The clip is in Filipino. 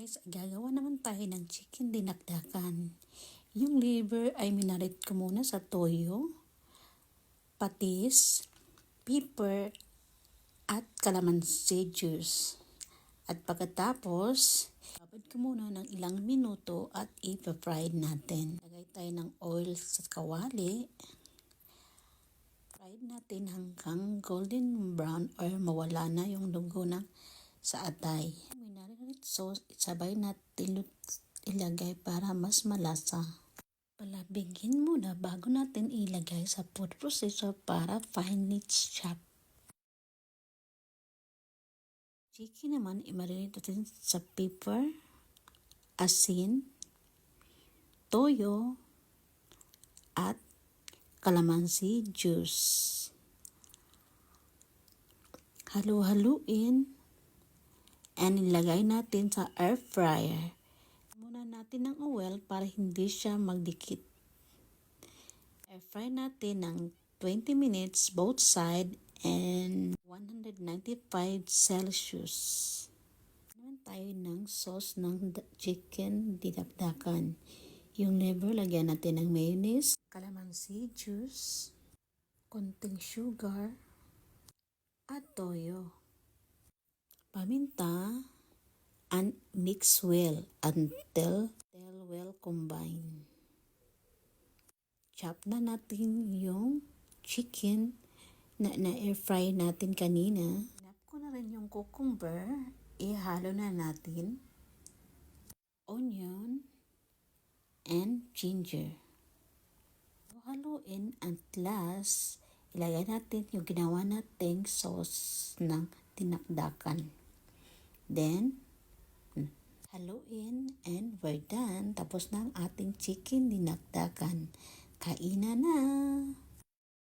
Guys, gagawa naman tayo ng chicken dinakdakan. Yung liver ay minarit ko muna sa toyo, patis, pepper, at calamansi juice. At pagkatapos, babad ko muna ng ilang minuto at ipa-fry natin. Lagay tayo ng oil sa kawali. Fry natin hanggang golden brown or mawala na yung dugo ng sa atay. Minarinate sauce, sabay natin ilagay para mas malasa. Palabigin muna bago natin ilagay sa food processor para finely chop. Chicken naman, i-marinate natin sa pepper, asin, toyo, at calamansi juice. Halu-haluin and ilagay natin sa air fryer. Muna natin ng oil para hindi siya magdikit. Air fry natin ng 20 minutes both side and 195 Celsius. Naman tayo ng sauce ng chicken dinakdakan. Yung liver, lagyan natin ng mayonnaise, calamansi juice, konting sugar, at toyo. Paminta, and mix well until well combined. Chop na natin yung chicken na air fry natin kanina. Hinap ko na rin yung cucumber. Ihalo na natin. Onion and ginger. Haluin at last, ilagay natin yung ginawa nating sauce ng dinakdakan. Then, haluin and we're done. Tapos na ang ating chicken dinakdakan. Kainan na!